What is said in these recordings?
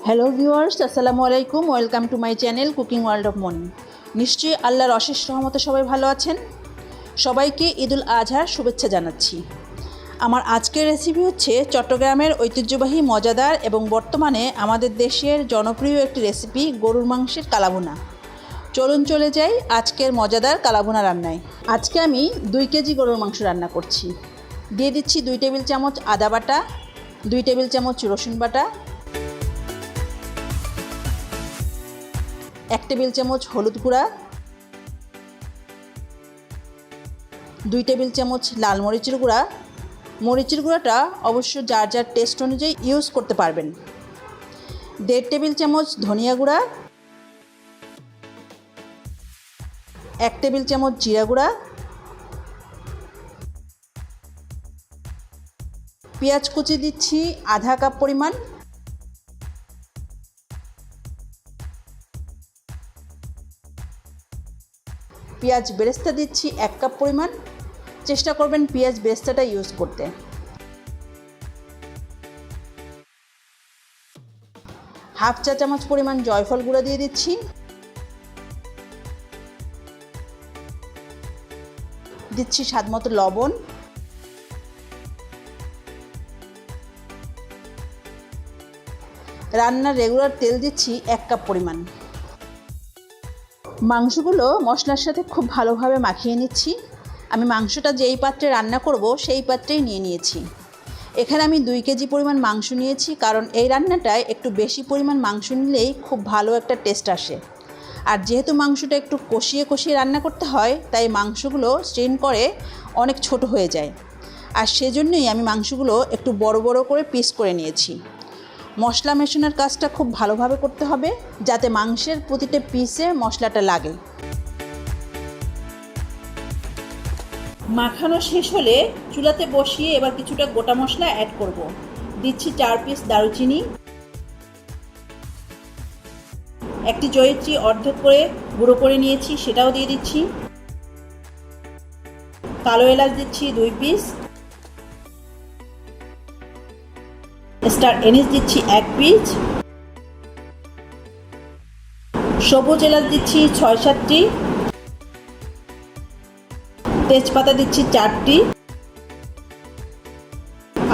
Hello viewers, আসসালামু আলাইকুম। Welcome to my channel cooking world of money. নিশ্চয়ই আল্লাহর অশেষ রহমতে সবাই ভালো আছেন। সবাইকে ঈদুল আজহার শুভেচ্ছা জানাচ্ছি। আমার আজকের রেসিপি হচ্ছে চট্টগ্রামের ঐতিহ্যবাহী মজাদার এবং বর্তমানে আমাদের দেশের জনপ্রিয় একটি রেসিপি গরুর মাংসের কালাভুনা। চলুন চলে যাই আজকের মজাদার কালাভুনা রান্নায়। আজকে আমি 2 কেজি গরুর মাংস রান্না করছি। দিয়ে দিচ্ছি 2 টেবিল চামচ আদা বাটা, 2 টেবিল চামচ রসুন বাটা, 1 টেবিল চামচ হলুদ গুঁড়া, 2 টেবিল চামচ লাল মরিচের গুঁড়া। মরিচের গুঁড়াটা অবশ্য যার যার টেস্ট অনুযায়ী ইউজ করতে পারবেন। 1.5 টেবিল চামচ ধনিয়া গুঁড়া, 1 টেবিল চামচ জিরা গুঁড়া, পেঁয়াজ কুচি দিচ্ছি আধা কাপ পরিমাণ, পেঁয়াজ বেরেস্তা দিচ্ছি 1 কাপ পরিমাণ। চেষ্টা করবেন পেঁয়াজ বেরেস্তাটা ইউজ করতে। হাফ চা চামচ পরিমাণ জয়ফল গুঁড়া দিয়ে দিচ্ছি। দিচ্ছি স্বাদ মতো লবণ। রান্নার রেগুলার তেল দিচ্ছি 1 কাপ পরিমাণ। মাংসগুলো মশলার সাথে খুব ভালোভাবে মাখিয়ে নিচ্ছি। আমি মাংসটা যেই পাত্রে রান্না করব সেই পাত্রেই নিয়ে নিয়েছি। এখানে আমি 2 কেজি পরিমাণ মাংস নিয়েছি, কারণ এই রান্নাটায় একটু বেশি পরিমাণ মাংস নিলেই খুব ভালো একটা টেস্ট আসে। আর যেহেতু মাংসটা একটু কষিয়ে কষিয়ে রান্না করতে হয়, তাই মাংসগুলো স্ট্রেন করে অনেক ছোট হয়ে যায়। আর সেজন্যই আমি মাংসগুলো একটু বড় বড় করে পিস করে নিয়েছি। মশলা মেশানোর কাজটা খুব ভালোভাবে করতে হবে, যাতে মাংসের প্রতিটা পিসে মশলাটা লাগে। মাখানো শেষ হলে চুলাতে বসিয়ে এবার কিছুটা গোটা মশলা অ্যাড করব। দিচ্ছি 4 পিস দারুচিনি, একটি জয়িত্রী অর্ধেক করে গুঁড়ো করে নিয়েছি, সেটাও দিয়ে দিচ্ছি। কালো এলাচ দিচ্ছি 2 পিস, স্টার এনিস দিচ্ছি 1 পিস, সবুজ এলাচ দিচ্ছি 6-7টি, তেজপাতা দিচ্ছি 4টি,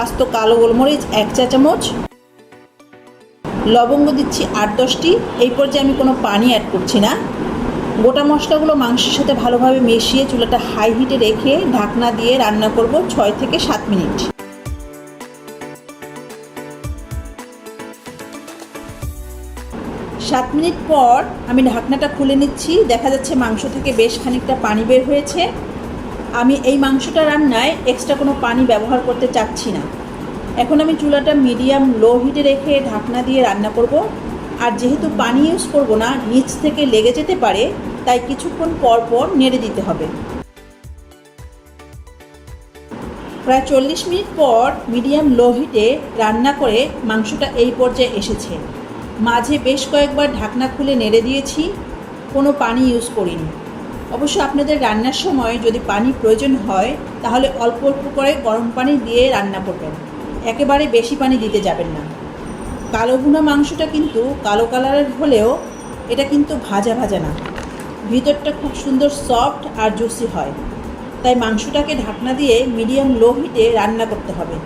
আস্ত কালো গোলমরিচ 1 চা চামচ, লবঙ্গ দিচ্ছি 8-10টি। এই পর্যায়ে আমি কোনো পানি অ্যাড করছি না। গোটা মশলাগুলো মাংসের সাথে ভালোভাবে মিশিয়ে চুলাটা হাই হিটে রেখে ঢাকনা দিয়ে রান্না করব 6 থেকে 7 মিনিট। সাত মিনিট পর আমি ঢাকনাটা খুলে নিচ্ছি। দেখা যাচ্ছে মাংস থেকে বেশ খানিকটা পানি বের হয়েছে। আমি এই মাংসটা রান্নায় এক্সট্রা কোনো পানি ব্যবহার করতে চাচ্ছি না। এখন আমি চুলাটা মিডিয়াম লো হিটে রেখে ঢাকনা দিয়ে রান্না করব। আর যেহেতু পানি ইউজ করব না, নিচ থেকে লেগে যেতে পারে, তাই কিছুক্ষণ পর পর নেড়ে দিতে হবে। প্রায় 40 মিনিট পর মিডিয়াম লো হিটে রান্না করে মাংসটা এই পর্যায়ে এসেছে। মাঝে বেশ কয়েকবার ঢাকনা খুলে নেড়ে দিয়েছি, কোনো পানি ইউজ করিনি। অবশ্য আপনাদের রান্নার সময় যদি পানি প্রয়োজন হয়, তাহলে অল্প অল্প করে গরম পানি দিয়ে রান্না করবেন, একেবারে বেশি পানি দিতে যাবেন না। কালো ভুনা মাংসটা কিন্তু কালো কালারের হলেও এটা কিন্তু ভাজা ভাজা না, ভিতরটা খুব সুন্দর সফট আর জুসি হয়। তাই মাংসটাকে ঢাকনা দিয়ে মিডিয়াম লো হিটে রান্না করতে হবে।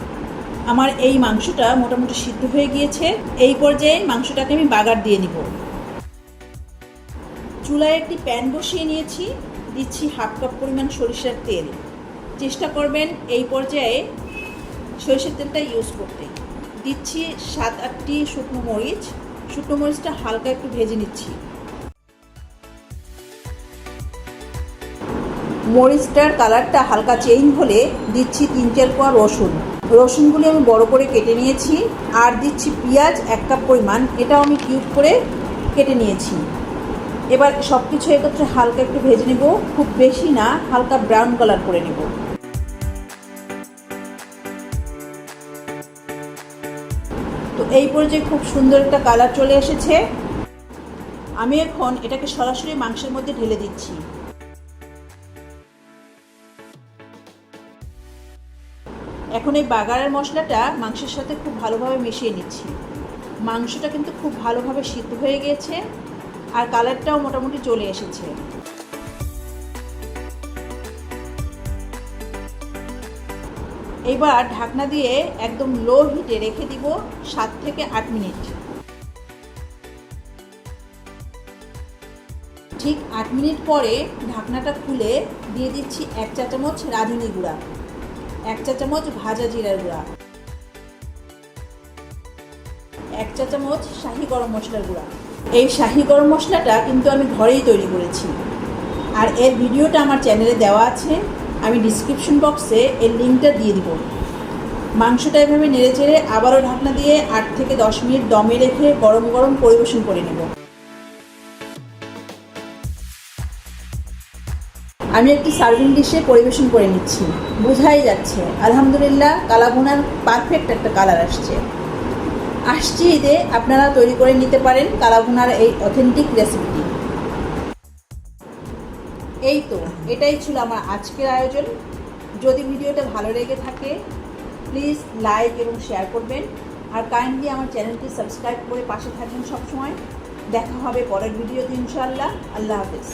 আমার এই মাংসটা মোটামুটি সিদ্ধ হয়ে গিয়েছে। এই পর্যায়ে মাংসটাকে আমি বাগার দিয়ে নিব। চুলায় একটি প্যান বসিয়ে নিয়েছি, দিচ্ছি হাফ কাপ পরিমাণ সরিষার তেল। চেষ্টা করবেন এই পর্যায়ে সরিষার তেলটা ইউজ করতে। দিচ্ছি 7-8টি শুকনো মরিচ। শুকনো মরিচটা হালকা একটু ভেজে নিচ্ছি। মরিচটার কালারটা হালকা চেঞ্জ হলে দিচ্ছি 3-4 কোয়া রসুন। রসুনগুলি আমি বড় করে কেটে নিয়েছি। আর দিচ্ছি পেঁয়াজ 1 কাপ পরিমাণ, এটাও আমি কিউব করে কেটে নিয়েছি। এবার সব কিছু একত্রে হালকা একটু ভেজে নেব, খুব বেশি না, হালকা ব্রাউন কালার করে নেব। তো এই পর্যায়ে খুব সুন্দর একটা কালার চলে এসেছে। আমি এখন এটাকে সরাসরি মাংসের মধ্যে ঢেলে দিচ্ছি। এখন এই বাগারের মশলাটা মাংসের সাথে খুব ভালোভাবে মিশিয়ে নিচ্ছি। মাংসটা কিন্তু খুব ভালোভাবে সিদ্ধ হয়ে গিয়েছে আর কালারটাও মোটামুটি চলে এসেছে। এবার ঢাকনা দিয়ে একদম লো হিটে রেখে দিব 7 থেকে 8 মিনিট। ঠিক 8 মিনিট পরে ঢাকনাটা খুলে দিয়ে দিচ্ছি 1 চা চামচ রাঁধুনি গুঁড়া, 1 চা চামচ ভাজা জিরার গুঁড়া, 1 চা চামচ শাহি গরম মশলার গুঁড়া। এই শাহি গরম মশলাটা কিন্তু আমি ঘরেই তৈরি করেছি, আর এর ভিডিওটা আমার চ্যানেলে দেওয়া আছে, আমি ডিসক্রিপশন বক্সে এর লিঙ্কটা দিয়ে দিব। মাংসটা এভাবে নেড়েচেড়ে আবারও ঢাকনা দিয়ে 8 থেকে 10 মিনিট দমে রেখে গরম গরম পরিবেশন করে নেব। আমি একটি সার্ভিং ডিশে পরিবেশন করে নিচ্ছি। বোঝাই যাচ্ছে আলহামদুলিল্লাহ কালাভুনার পারফেক্ট একটা কালার আসছে ঈদে আপনারা তৈরি করে নিতে পারেন কালাভুনার এই অথেন্টিক রেসিপিটি। এই তো এটাই ছিল আমার আজকের আয়োজন। যদি ভিডিওটা ভালো লেগে থাকে প্লিজ লাইক এবং শেয়ার করবেন, আর কাইন্ডলি আমার চ্যানেলটি সাবস্ক্রাইব করে পাশে থাকবেন সবসময়। দেখা হবে পরের ভিডিওতে ইনশাআল্লাহ। আল্লাহ হাফেজ।